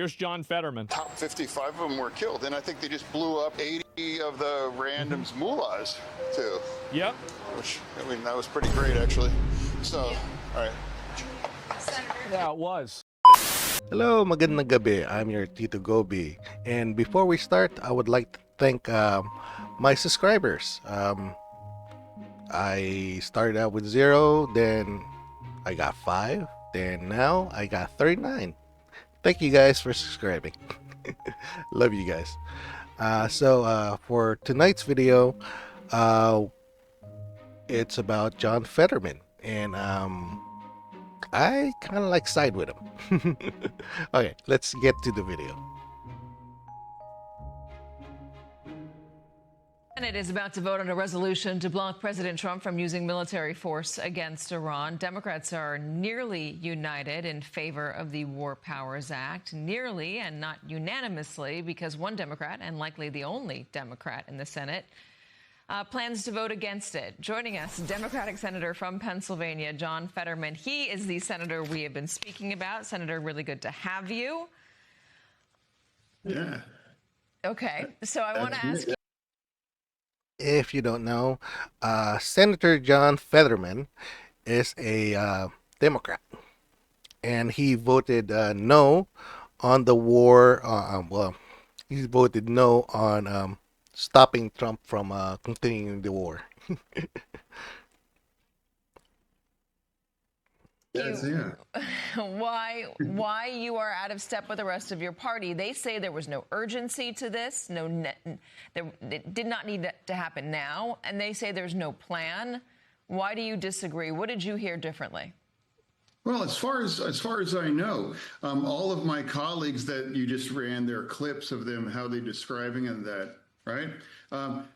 Here's John Fetterman. Top 55 of them were killed, and I think they just blew up 80 of the randoms mullahs, too. Yep. Which, I mean, that was pretty great, actually. So, all right. Yeah, it was. Hello, magandang gabi. I'm your Tito Goby. And before we start, I would like to thank my subscribers. I started out with 0, then I got 5, then now I got 39. Thank you guys for subscribing. Love you guys. So for tonight's video, it's about John Fetterman. And I kind of like side with him. Okay, let's get to the video. The Senate is about to vote on a resolution to block President Trump from using military force against Iran. Democrats are nearly united in favor of the War Powers Act. Nearly and not unanimously, because one Democrat, and likely the only Democrat in the Senate, plans to vote against it. Joining us, Democratic Senator from Pennsylvania, John Fetterman. He is the senator we have been speaking about. Senator, really good to have you. Yeah. Okay, so I want to ask you. If you don't know, Senator John Fetterman is a Democrat, and he voted no on the war. Well, he voted no on stopping Trump from continuing the war. Yes, yeah. Why you are out of step with the rest of your party? They say there was no urgency to this. It did not need to happen now, and they say there's no plan. Why do you disagree? What did you hear differently? Well, as far as I know, all of my colleagues that you just ran their clips of them, how they're describing and that, right?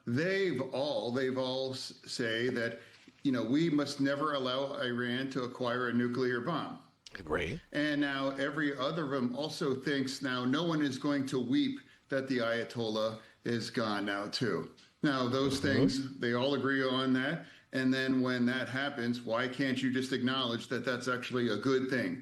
They've all say that, you know, we must never allow Iran to acquire a nuclear bomb. Great. And now every other of them also thinks now no one is going to weep that the Ayatollah is gone now too. Now those things, they all agree on that. And then when that happens, why can't you just acknowledge that that's actually a good thing?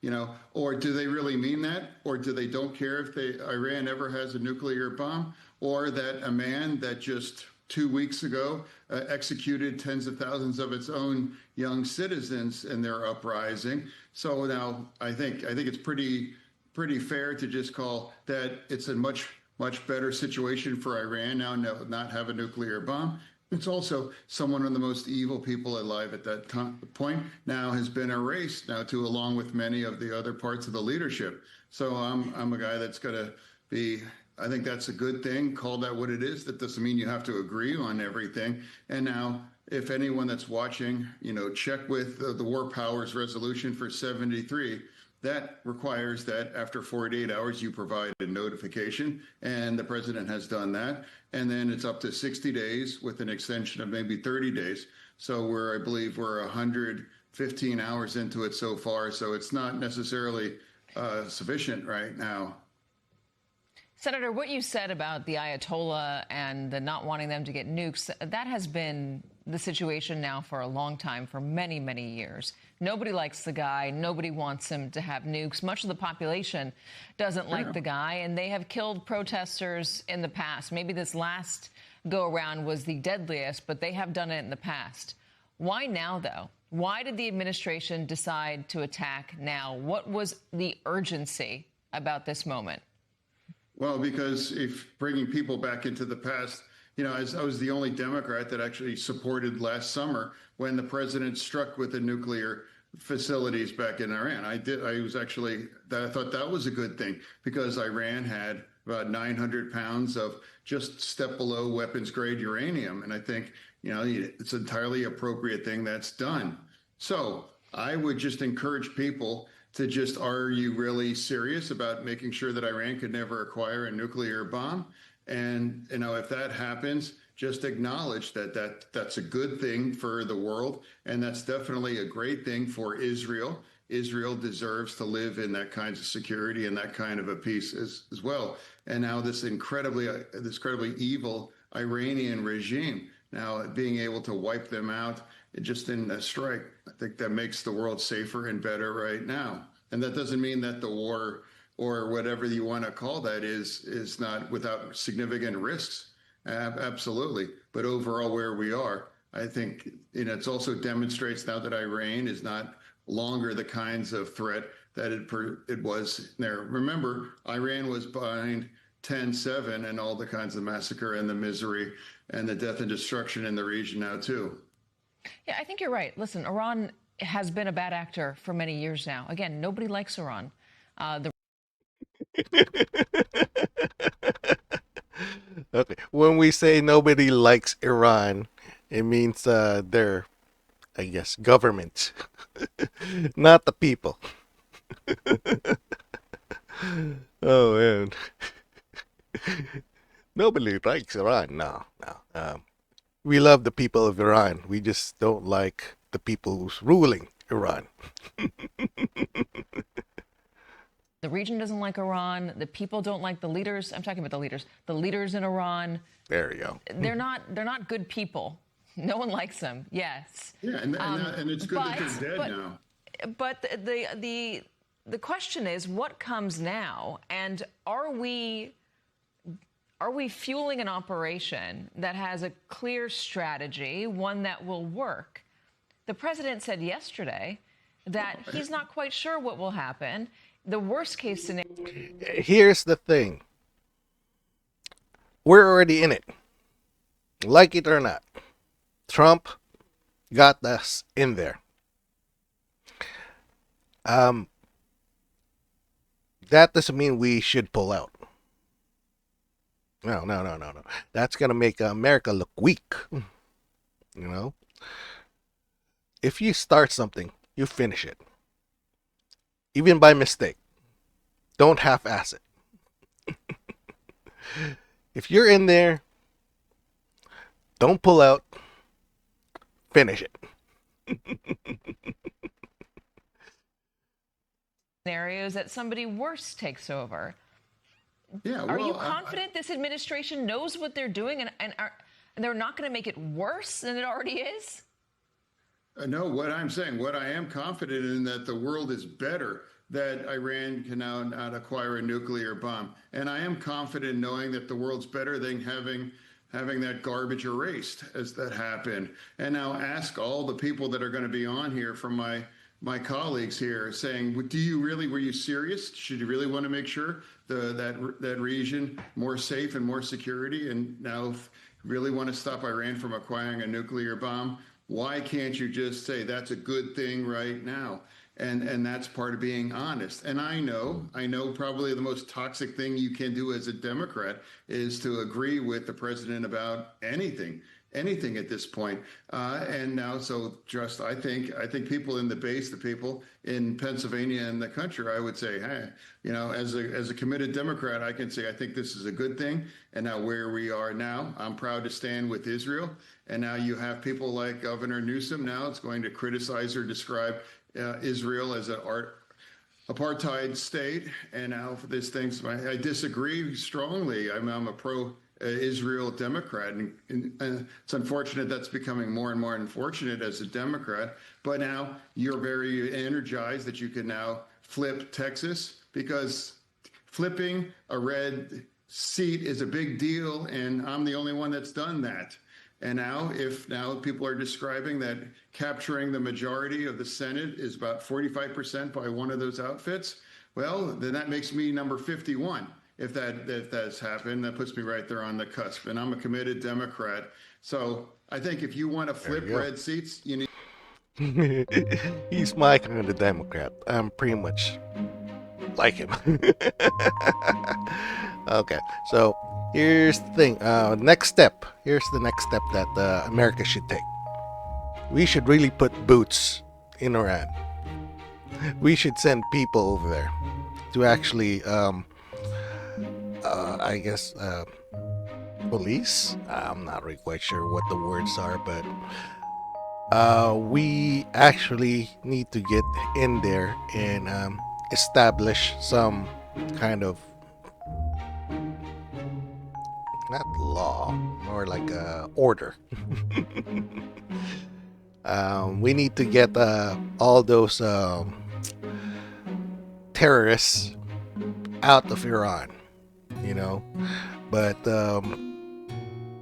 You know, or do they really mean that? Or do they don't care if Iran ever has a nuclear bomb? Or that a man that just 2 weeks ago executed tens of thousands of its own young citizens in their uprising. So now I think it's pretty fair to just call that it's a much better situation for Iran now not have a nuclear bomb. It's also someone of the most evil people alive at that point now has been erased now to along with many of the other parts of the leadership. So I'm a guy that's going to be. I think that's a good thing. Call that what it is. That doesn't mean you have to agree on everything. And now, if anyone that's watching, you know, check with the War Powers Resolution for 73. That requires that after 48 hours, you provide a notification, and the president has done that. And then it's up to 60 days with an extension of maybe 30 days. So I believe we're 115 hours into it so far. So it's not necessarily sufficient right now. Senator, what you said about the Ayatollah and the not wanting them to get nukes, that has been the situation now for a long time, for many, many years. Nobody likes the guy. Nobody wants him to have nukes. Much of the population doesn't like the guy, and they have killed protesters in the past. Maybe this last go-around was the deadliest, but they have done it in the past. Why now, though? Why did the administration decide to attack now? What was the urgency about this moment? Well, because if bringing people back into the past, you know, I was the only Democrat that actually supported last summer when the president struck with the nuclear facilities back in Iran. I thought that was a good thing because Iran had about 900 pounds of just step below weapons grade uranium. And I think, you know, it's an entirely appropriate thing that's done. So I would just encourage people to just, are you really serious about making sure that Iran could never acquire a nuclear bomb? And, you know, if that happens, just acknowledge that's a good thing for the world. And that's definitely a great thing for Israel. Israel deserves to live in that kind of security and that kind of a peace as well. And now this incredibly evil Iranian regime, now being able to wipe them out just in a strike, I think that makes the world safer and better right now. And that doesn't mean that the war or whatever you want to call that is not without significant risks. Absolutely. But overall, where we are, I think, it also demonstrates now that Iran is not longer the kinds of threat that it was there. Remember, Iran was behind 10/7 and all the kinds of massacre and the misery and the death and destruction in the region now, too. Yeah, I think you're right. Listen, Iran has been a bad actor for many years now. Again, nobody likes Iran. Okay. When we say nobody likes Iran, it means their, I guess, government, not the people. Oh man. Nobody likes Iran. No, no. We love the people of Iran. We just don't like the people who's ruling Iran. The region doesn't like Iran. The people don't like the leaders. I'm talking about the leaders. The leaders in Iran. There you go. They're not good people. No one likes them. Yes. Yeah, and it's good that they're dead now. But the question is, what comes now? And are we fueling an operation that has a clear strategy, one that will work? The president said yesterday that he's not quite sure what will happen. The worst case scenario. Here's the thing. We're already in it. Like it or not. Trump got us in there. That doesn't mean we should pull out. No. That's going to make America look weak. If you start something, you finish it. Even by mistake. Don't half-ass it. If you're in there, don't pull out. Finish it. Scenarios that somebody worse takes over. Yeah, are you confident this administration knows what they're doing and they're not going to make it worse than it already is? No, what I'm saying, what I am confident in, that the world is better, that Iran can now not acquire a nuclear bomb. And I am confident knowing that the world's better than having that garbage erased as that happened. And now ask all the people that are going to be on here from my colleagues here saying, were you serious? Should you really want to make sure that region more safe and more security, and now really want to stop Iran from acquiring a nuclear bomb? Why can't you just say that's a good thing right now? And that's part of being honest. And I know probably the most toxic thing you can do as a Democrat is to agree with the president about anything at this point. And now, so just, I think people in the base, the people in Pennsylvania and the country, I would say, hey, as a committed Democrat, I can say, I think this is a good thing. And now where we are now, I'm proud to stand with Israel. And now you have people like Governor Newsom now is going to criticize or describe Israel as an apartheid state. And now for these things, I disagree strongly. I'm a pro-Israel Democrat. And it's unfortunate that's becoming more and more unfortunate as a Democrat. But now you're very energized that you can now flip Texas, because flipping a red seat is a big deal. And I'm the only one that's done that. And now, if people are describing that capturing the majority of the Senate is about 45% by one of those outfits, well, then that makes me number 51. If that's happened, that puts me right there on the cusp. And I'm a committed Democrat. So I think if you want to flip red seats, you need. He's my kind of Democrat. I'm pretty much like him. Okay, so here's the thing. Next step. Here's the next step that America should take. We should really put boots in Iran. We should send people over there to actually, I guess, police. I'm not really quite sure what the words are, but we actually need to get in there and establish some kind of, not law, more like order. We need to get all those terrorists out of Iran, you know. But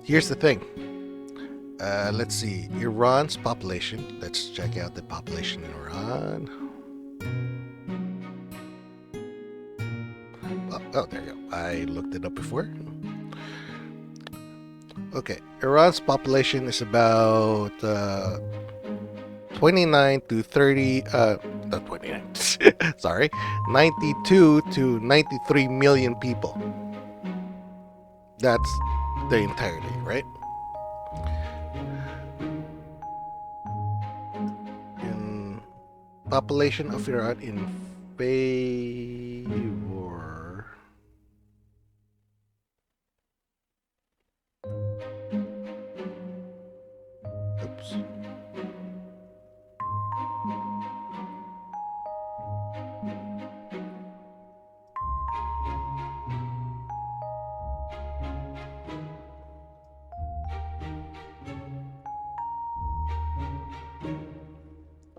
here's the thing. Let's see, Iran's population. Let's check out the population in Iran. Oh, there you go. I looked it up before. Okay, Iran's population is about 29 to 30, not 29, sorry, 92 to 93 million people. That's the entirety, right? In population of Iran in favor. Oops.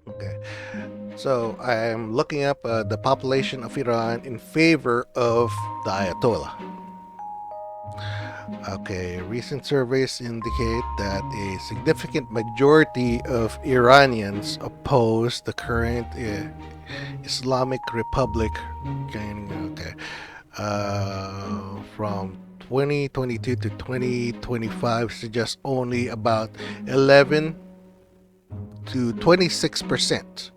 Okay, so I'm looking up the population of Iran in favor of the Ayatollah. Okay, recent surveys indicate that a significant majority of Iranians oppose the current Islamic Republic. Okay, from 2022 to 2025 suggests only about 11 to 26%.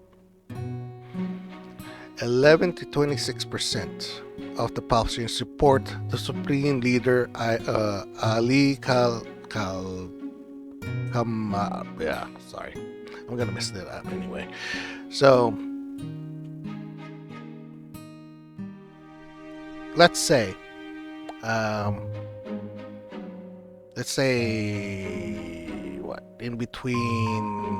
11 to 26% of the population support the supreme leader Ali yeah, sorry, I'm gonna mess that up anyway. So let's say what, in between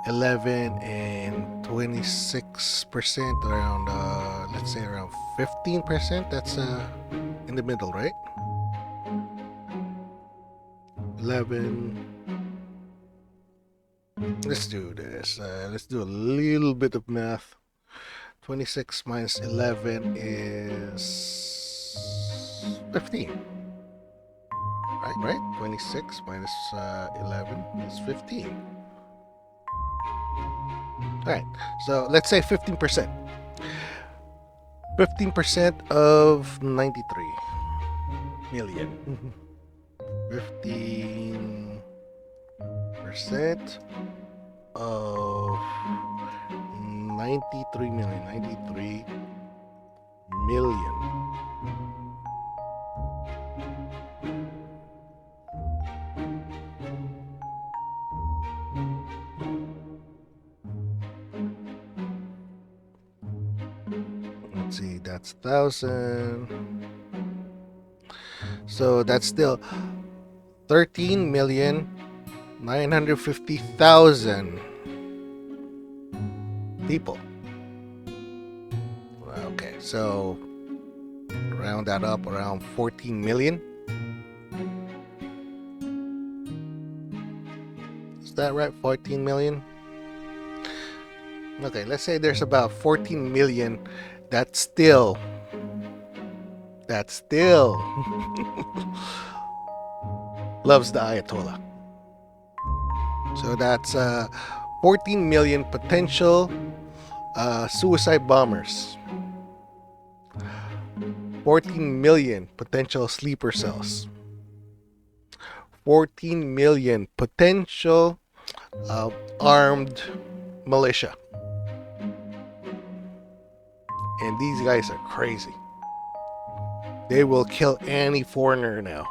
11 and 26%, around let's say around 15%. That's in the middle, right? 11. Let's do this. Let's do a little bit of math. 26 minus 11 is 15. Right? 26 minus 11 is 15. Alright, so let's say 15%. 15% of 93 million. 15% of 93 million. 93 million. Let's see, that's 1,000. So that's still 13,950,000 people. Okay, so round that up, around 14 million. Is that right? 14 million? Okay, let's say there's about 14 million that still loves the Ayatollah. So that's 14 million potential suicide bombers. 14 million potential sleeper cells. 14 million potential armed militia. And these guys are crazy. They will kill any foreigner now.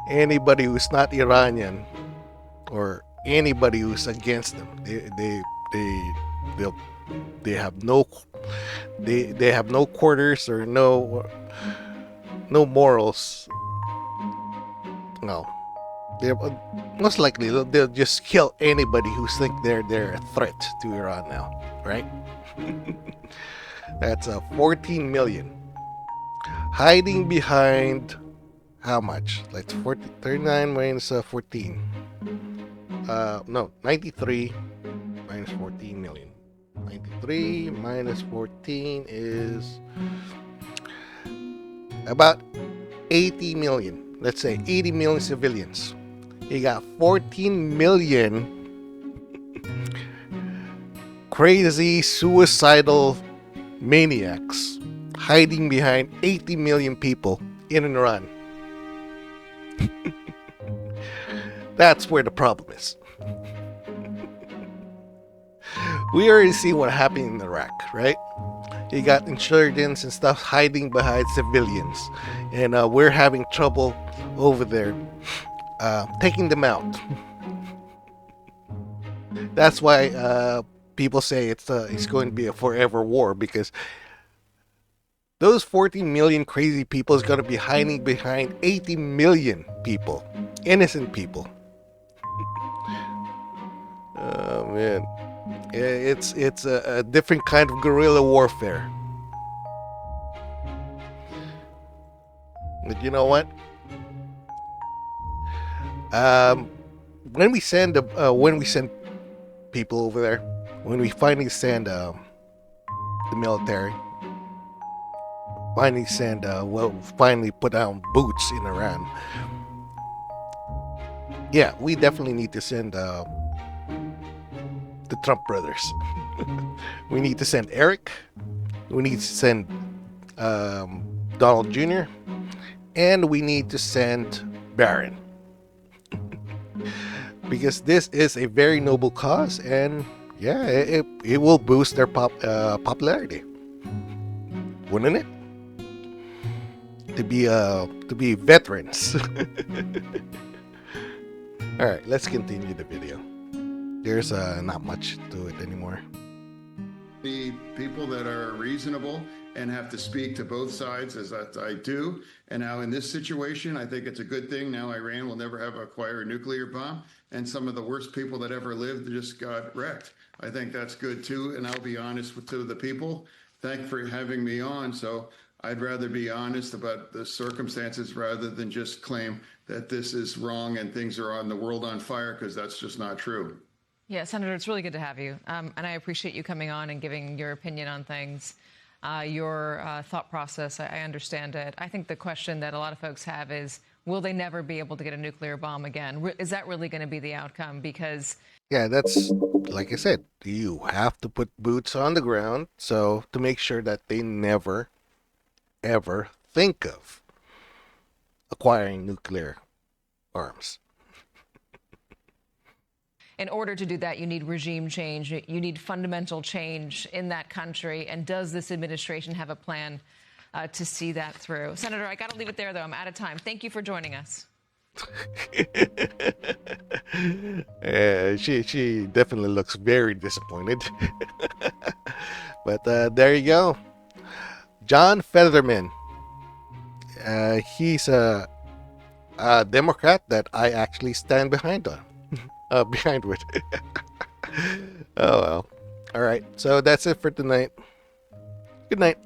Anybody who's not Iranian or anybody who's against them. They have no quarters or no morals. No. They're most likely they'll just kill anybody who think they're a threat to Iran now, right? That's 14 million hiding behind how much? Like 39 minus 14. No, 93 minus 14 million. 93 minus 14 is about 80 million. Let's say 80 million civilians. You got 14 million crazy suicidal maniacs hiding behind 80 million people in Iran. That's where the problem is. We already see what happened in Iraq, right? You got insurgents and stuff hiding behind civilians, and we're having trouble over there taking them out. That's why people say it's going to be a forever war, because those 14 million crazy people is going to be hiding behind 80 million people, innocent people. Oh man, it's a different kind of guerrilla warfare. But you know what? When we send people over there, when we finally send the military, finally put down boots in Iran. Yeah, we definitely need to send the Trump brothers. We need to send Eric. We need to send Donald Jr. And we need to send Barron. Because this is a very noble cause, and yeah, it will boost their popularity, wouldn't it? To be veterans. All right, let's continue the video. There's not much to it anymore. The people that are reasonable and have to speak to both sides, as I do. And now in this situation, I think it's a good thing. Now Iran will never have acquired a nuclear bomb, and some of the worst people that ever lived just got wrecked. I think that's good too. And I'll be honest to the people. Thank you for having me on. So I'd rather be honest about the circumstances rather than just claim that this is wrong and things are on the world on fire, because that's just not true. Yeah, Senator, it's really good to have you. And I appreciate you coming on and giving your opinion on things. Your thought process, I understand it. I think the question that a lot of folks have is, will they never be able to get a nuclear bomb again? Is that really going to be the outcome? Because yeah, that's like I said, you have to put boots on the ground, so to make sure that they never, ever think of acquiring nuclear arms. in order to do that, you need regime change. You need fundamental change in that country. And does this administration have a plan to see that through? Senator, I got to leave it there, though. I'm out of time. Thank you for joining us. Yeah, she definitely looks very disappointed. But there you go. John Fetterman. He's a Democrat that I actually stand behind behind with. Oh well. All right. So that's it for tonight. Good night.